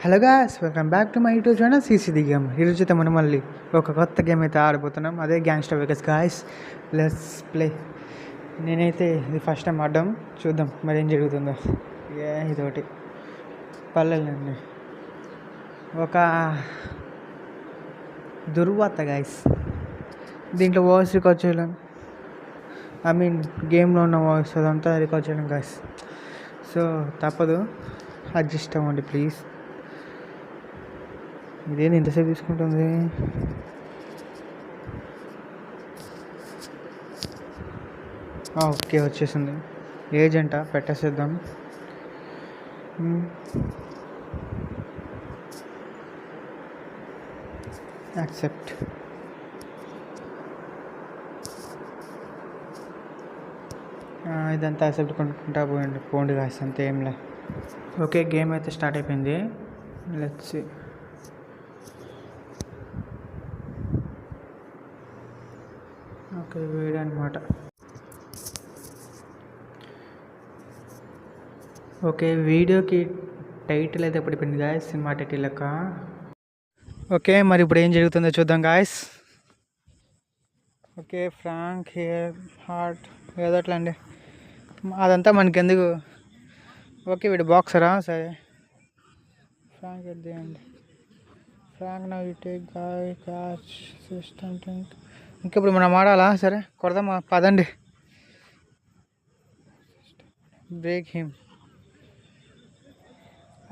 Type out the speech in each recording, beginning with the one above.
Hello guys, welcome back to my YouTube channel CC the game. ఈరోజు అయితే మనం మళ్ళీ ఒక కొత్త గేమ్ అయితే ఆడిపోతున్నాం. అదే గ్యాంగ్స్టర్ వెగస్. Guys, let's play. నేనైతే ఇది ఫస్ట్ టైం ఆడడం, చూద్దాం మరి ఏం జరుగుతుందో. ఇదొకటి పల్లెలండి, ఒక దుర్వార్త గాయ్స్. దీంట్లో వాయిస్ రికార్డ్ చేయలేం, గేమ్లో ఉన్న వాయిస్ అదంతా రికార్డ్ చేయలేం గాయ్స్. సో తప్పదు, అడ్జస్ట్ అవ్వండి ప్లీజ్. ఇదేంటి ఇంతసేపు తీసుకుంటుంది? ఓకే, వచ్చేసింది. ఏజెంటా పెట్టేసేద్దాం. యాక్సెప్ట్. ఇదంతా యాక్సెప్ట్ కొనుక్కుంటా పోండి కాస్త, అంతే ఏంలే. ఓకే, గేమ్ అయితే స్టార్ట్ అయిపోయింది. Let's see. ఓకే, వీడియో అనమాట. ఓకే, వీడియోకి టైటిల్ అయితే పడిపోయింది గాయస్, సినిమా టైటిల్ లెక్క. ఓకే, మరి ఇప్పుడు ఏం జరుగుతుందో చూద్దాం guys. Okay, Frank here heart ఏదో అట్లా అండి, అదంతా మనకెందుకు. ఓకే, వీడు బాక్సరా? సరే, Frank at the end. Frank now you take guy catch system think. ఇంకా ఇప్పుడు మనం ఆడాలా? సరే కొడదామా, పదండి. Break him.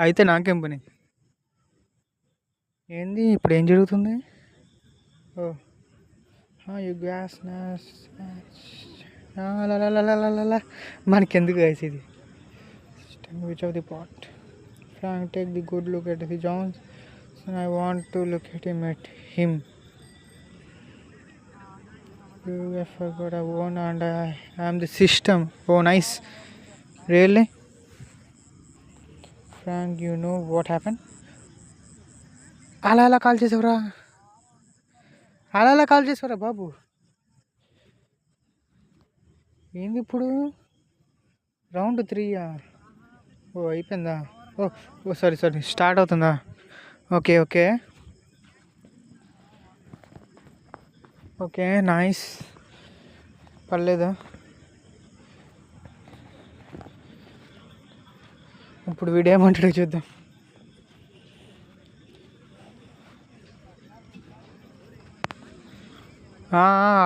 అయితే నాకేం పని? ఏంది ఇప్పుడు ఏం జరుగుతుంది? ఓ యూ గ్యాస్ మనకెందుకు గైస్ ఇది. Which of the pot? Frank take the good look at the Johns. I want to look at him. You forgot I won and I am the system. Oh nice. Really? Frank, you know what happened? అలా call చేసేవరా, అలా call చేసేవరా బాబు. ఏంది ఇప్పుడు? Round 3యా? ఓ అయిపోయిందా? ఓ sorry start అవుతుందా? Okay okay okay, nice. పర్లేదు. ఇప్పుడు video ఏమంటాడో చూద్దాం.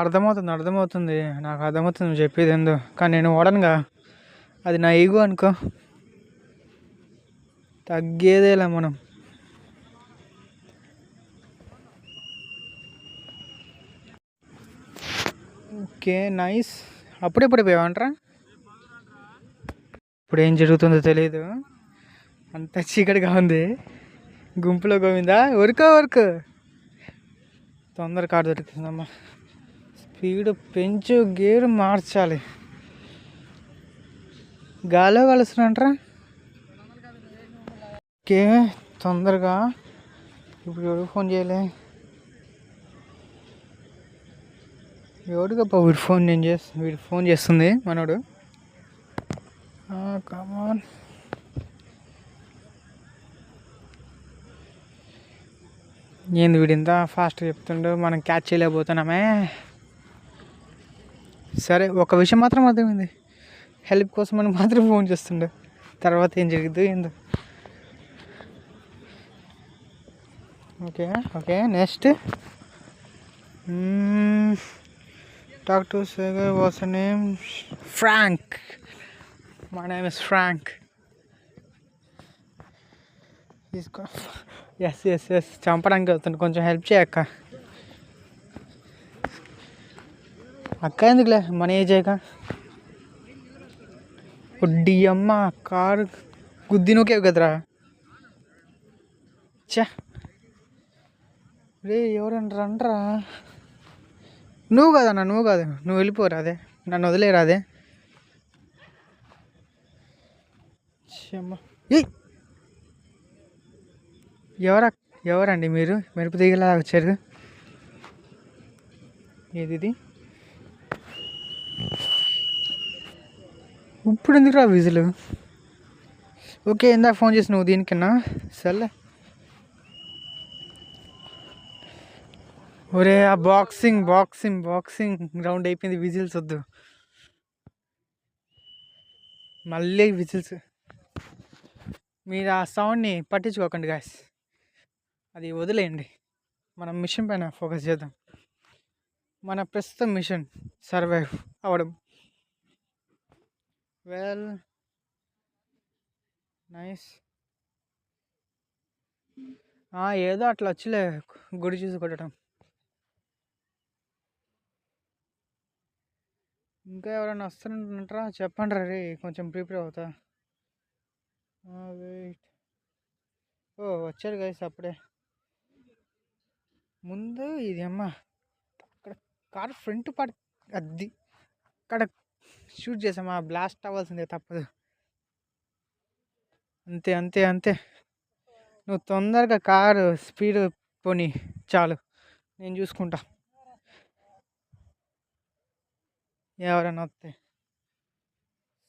అర్థమవుతుంది, నాకు అర్థమవుతుంది నువ్వు చెప్పేది ఏందో. కానీ నేను ఓడనుగా, అది నా ఈగో అనుకో. తగ్గేదేలా మనం. Okay nice. అప్పుడే పడిపోయావంటరా? ఇప్పుడు ఏం జరుగుతుందో తెలియదు, అంత చీకటిగా ఉంది. గుంపులో గోవిందా, వర్క్ తొందర కారు దొరుకుతుందమ్మా. స్పీడ్ పెంచు, గేర్ మార్చాలి. గాలో కలుస్తున్నట్రా. ఓకే తొందరగా. ఇప్పుడు ఎవరికి ఫోన్ చేయలే? ఎవరికప్ప వీడు ఫోన్ చేస్తుంది మనోడు. కమాన్. ఏంది వీడు ఇంత ఫాస్ట్ చెప్తుండో, మనం క్యాచ్ చేయలేకపోతున్నామే. సరే, ఒక విషయం మాత్రం అర్థమైంది, హెల్ప్ కోసం మనం మాత్రం ఫోన్ చేస్తుండే. తర్వాత ఏం జరిగిందో ఏందో. Okay next. Talk to Sagar. What's her name? Frank. My name is Frank. He's got... Yes. చంపడానికి వెళ్తుంది, కొంచెం హెల్ప్ చేయక్క. అక్క ఎందుకులే, మన ఏజ్ అయ్యాక. వడ్డీ అమ్మ, కారు గుద్దినోకే కదరా. రే ఎవరన్నా రండ్రా. నువ్వు కాదన్నా, నువ్వు వెళ్ళిపోరా. అదే నన్ను వదిలేరా. అదే ఎవరండి మీరు? మెరుపు దిగలా వచ్చారు. ఏది ఇప్పుడు ఎందుకు రా విజులు? ఓకే, ఇందాక ఫోన్ చేసి నువ్వు దీనికన్నా. సర్లే, ఒరే ఆ బాక్సింగ్ బాక్సింగ్ బాక్సింగ్ గ్రౌండ్ అయిపోయింది. విజిల్స్ వద్దు, మళ్ళీ విజిల్స్. మీరు ఆ సౌండ్ని పట్టించుకోకండి గాయస్, అది వదిలేయండి. మనం మిషన్ పైన ఫోకస్ చేద్దాం. మన ప్రస్తుతం మిషన్ సర్వైవ్ అవ్వడం. Well nice. ఏదో అట్లా వచ్చిలే, గుడి చూసి కొట్టడం. ఇంకా ఎవరైనా వస్తున్నట్రా చెప్పండి రే, కొంచెం ప్రిపేర్ అవుతా. వెయిట్, వచ్చారు గైస్ అప్పుడే. ముందు ఇది అమ్మ అక్కడ కార్ ఫ్రంట్ పార్ట్ అది అక్కడ షూట్ చేసామా, బ్లాస్ట్ అవ్వాల్సిందే, తప్పదు. అంతే అంతే అంతే. నువ్వు తొందరగా కారు స్పీడ్ పోనీ చాలు, నేను చూసుకుంటా. ఎవరైనా వస్తే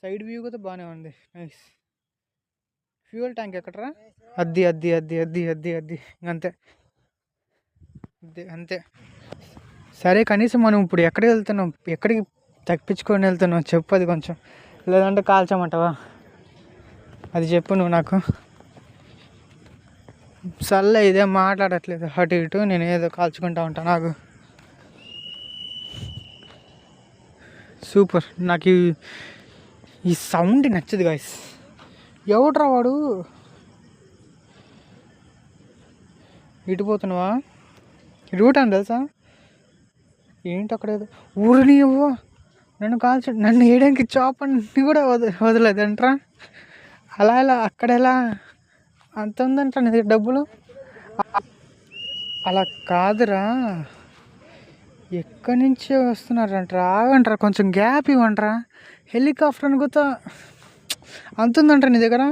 సైడ్ వ్యూ కూడా బాగానే ఉంది, నైస్. ఫ్యూయల్ ట్యాంక్ ఎక్కడరా? అద్ది అద్ది అద్ది అద్ది అద్ది అద్ది అంతే అంతే అంతే. సరే కనీసం మనం ఇప్పుడు ఎక్కడికి వెళ్తున్నాం, ఎక్కడికి తప్పించుకొని వెళ్తున్నావు చెప్పు, అది కొంచెం. లేదంటే కాల్చమంటావా, అది చెప్పు నువ్వు నాకు. సర్లే ఇదేం మాట్లాడట్లేదు అటు ఇటు, నేను ఏదో కాల్చుకుంటా ఉంటాను నాకు. సూపర్. నాకు ఈ సౌండ్ నచ్చదు గాయస్. ఎవడ్రా వాడు? ఇటు పోతున్నావా? రూట్ అని తెలుసా ఏంటి? అక్కడ ఏదో ఊరిని ఇవ్వు, నన్ను నన్ను వేయడానికి చాప్ అని కూడా వదలేదంట్రా. అలా ఎలా అక్కడ ఎలా అంత ఉందంట నీ దగ్గర డబ్బులు? అలా కాదురా, ఎక్కడి నుంచి వస్తున్నారంటారా? ఆగంటారా, కొంచెం గ్యాప్ ఇవ్వంటారా. హెలికాప్టర్ అనుకుతా అంత ఉందంటారా నీ దగ్గర?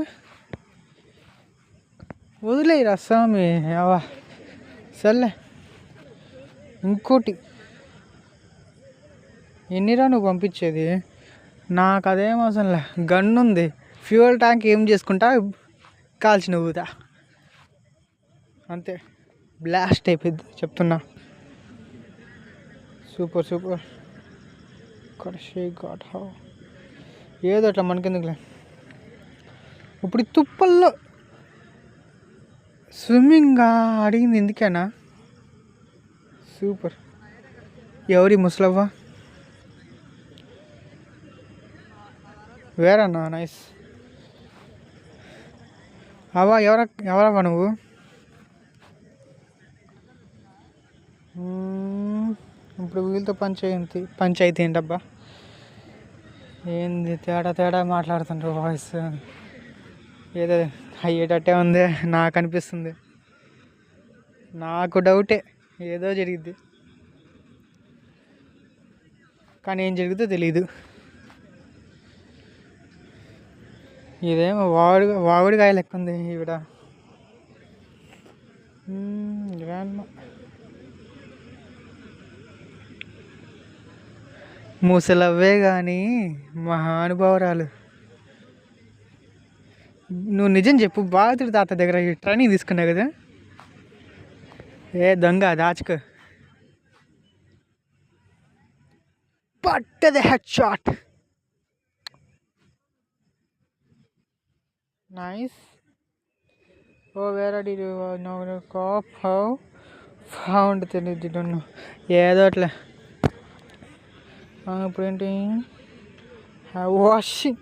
వదిలేయరా స్వామి. అవా సర్లే. ఇంకోటి, ఎన్నిరా నువ్వు పంపించేది? నాకు అదేం అవసరంలే, గన్ ఉంది, ఫ్యూయల్ ట్యాంక్ ఏం చేసుకుంటా, కాల్చి నువ్వుదా అంతే, బ్లాస్ట్ అయిపోద్ది చెప్తున్నా. Super super. ఏదో అట్లా మనకెందుకులే. ఇప్పుడు ఈ తుప్పల్లో స్విమ్మింగ్ అడిగింది ఎందుకేనా? సూపర్. ఎవరి ముసలవ్వ? వేరన్నా, నైస్. అవా ఎవరవ్వా నువ్వు? ఇప్పుడు వీళ్ళతో పంచాయతీ ఏంటబ్బా? ఏంది తేడా తేడా మాట్లాడుతుంటారు, వాయిస్ ఏదో అయ్యేటట్టే ఉంది నాకు అనిపిస్తుంది. నాకు డౌటే ఏదో జరిగిద్ది, కానీ ఏం జరుగుతుందో తెలీదు. ఇదేమో వాగుడికాయ లెక్క ఉంది ఈవిడ. ముసలవ్వే కానీ మహానుభావురాలు. నువ్వు నిజం చెప్పు, బాధితుడి తాత దగ్గర ట్రైనింగ్ తీసుకున్నావు కదా? ఏ దొంగ దాచుకో. పట్టది హెడ్ షాట్. నైస్. వేరే కాప్ హౌ ఫౌండ్ తెలియదు, ఏదో అట్లా. ఇప్పుడు ఏంటి? Washing.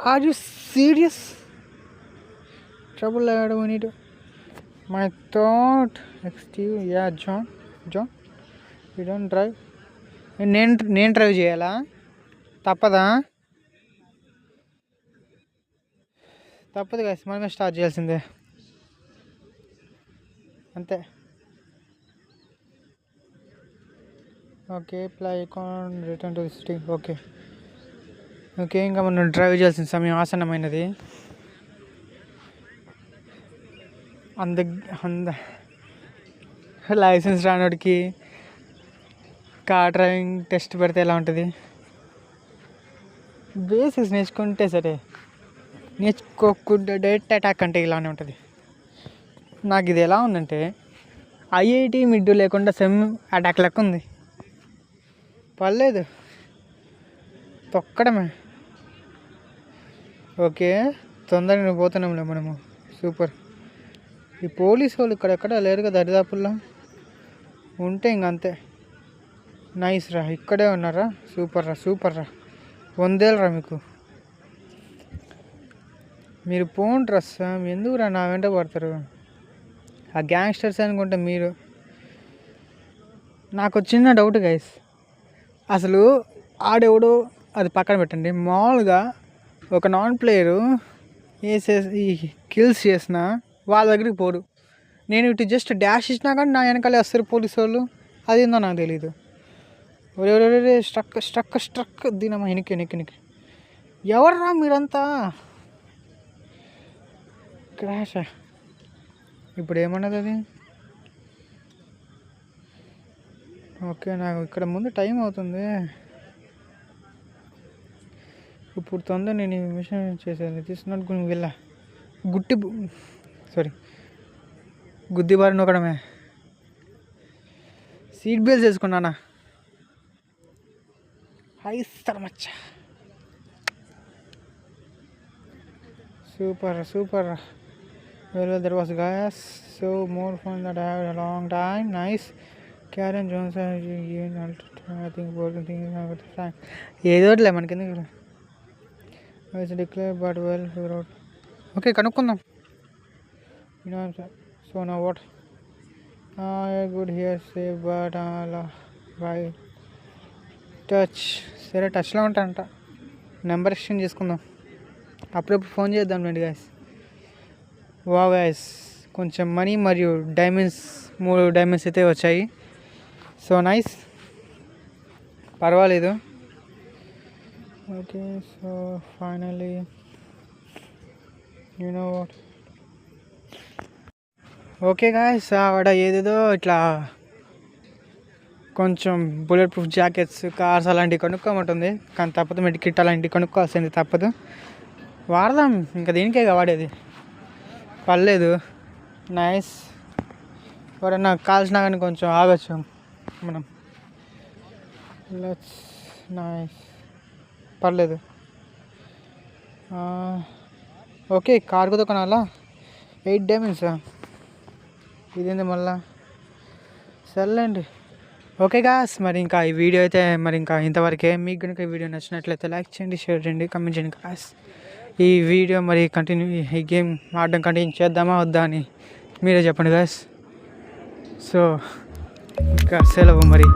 Are you serious? Trouble we need my thought excuse. Yeah, John you don't drive. నేను డ్రైవ్ చేయాలా? తప్పదా? తప్పదు కదా, మనమే స్టార్ట్ చేయాల్సిందే అంతే. Okay, ply icon return to city. Okay okay, ఇంకా మనం డ్రైవ్ చేయాల్సిన సమయం ఆసన్నమైనది. లైసెన్స్ రానోడికి కార్ డ్రైవింగ్ టెస్ట్ పెడితే ఎలా ఉంటుంది? బేసిక్స్ నేర్చుకుంటే సరే, నేర్చుకోకుండా డైరెక్ట్ అటాక్ అంటే ఇలానే ఉంటుంది. నాకు ఇది ఎలా ఉందంటే, ఐఐటి మిడ్ లేకుండా సెమ్ అటాక్ లెక్క ఉంది. పర్లేదు, తొక్కడమే. ఓకే, తొందరగా పోతున్నాంలే మనము. సూపర్. ఈ పోలీసు వాళ్ళు ఇక్కడెక్కడ లేరు కదా, దరిదాపుల్లో ఉంటే ఇంకంతే. నైస్ రా, ఇక్కడే ఉన్నారా? సూపర్ రా, సూపర్ రా, వందేళ్ళరా మీకు. మీరు పోండి సార్, ఎందుకు రా నా వెంట పడతారు? ఆ గ్యాంగ్స్టర్స్ అనుకుంటే మీరు. నాకు చిన్న డౌట్ గైస్, అసలు ఆడెవడో అది పక్కన పెట్టండి, మామూలుగా ఒక నాన్ ప్లేయరు ఈ కిల్స్ చేసిన వాళ్ళ దగ్గరికి పోరు. నేను ఇటు జస్ట్ డాష్ ఇచ్చినా కానీ నా వెనకాలే వస్తారు పోలీసు వాళ్ళు. అదేందో నాకు తెలీదు. ఒరే స్ట్రక్ స్ట్రక్ స్ట్రక్ దీనమ్మా, ఎనికి ఎవర్రా మీరంతా? క్రాషా? ఇప్పుడు ఏమన్నది అది? ఓకే, నాకు ఇక్కడ ముందు టైం అవుతుంది. ఇప్పుడు తొందర నేను ఈ మిషన్ చేసేది తీసుకున్నట్టు వెళ్ళా. గుద్ది బారి నొక్కడమే. Seat belt వేసుకున్నానా? హైస్తర్ మచ్చ. Super. Well, there was gas, so more fun that I had a long time. Nice. Karen Jones, I think important thing is Frank. ఏదోట్లే మనకి ఎందుకు. It's declared but well figure out. Okay, కనుక్కుందాం. So now what? I could hear say but by touch. సరే, టచ్లో ఉంటానంట. Number exchange చేసుకుందాం. అప్పుడప్పుడు phone చేద్దాం రండి guys. Wow guys, కొంచెం మనీ మరియు డైమండ్స్, 3 డైమండ్స్ అయితే వచ్చాయి. సో నైస్, పర్వాలేదు. Okay, so finally you know what. Okay guys, ఆవిడ ఏదేదో ఇట్లా కొంచెం బుల్లెట్ ప్రూఫ్ జాకెట్స్, కార్స్ అలాంటివి కొనుక్కోమంటుంది. కానీ తప్పదు, మెడ్ కిట్ అలాంటివి కొనుక్కోవాల్సింది తప్పదు. వాడదాం, ఇంకా దీనికే వాడేది. పర్లేదు, నైస్. ఎవరైనా కాల్సినా కానీ కొంచెం ఆగచ్చు మనం. లెట్స్ నైస్, పర్లేదు. ఓకే, కార్ కూడా కొనాలా? 8 డైమండ్సా? ఇదేంది మళ్ళా? సర్లేండి. ఓకే గాస్, మరి ఇంకా ఈ వీడియో అయితే మరి ఇంకా ఇంతవరకే. మీకు కనుక ఈ వీడియో నచ్చినట్లయితే లైక్ చేయండి, షేర్ చేయండి, కమెంట్ చేయండి గాస్. ఈ వీడియో మరి ఈ గేమ్ ఆడడం కంటిన్యూ చేద్దామా వద్దా అని మీరే చెప్పండి గాస్. సో ఇంకా సెలవు మరి.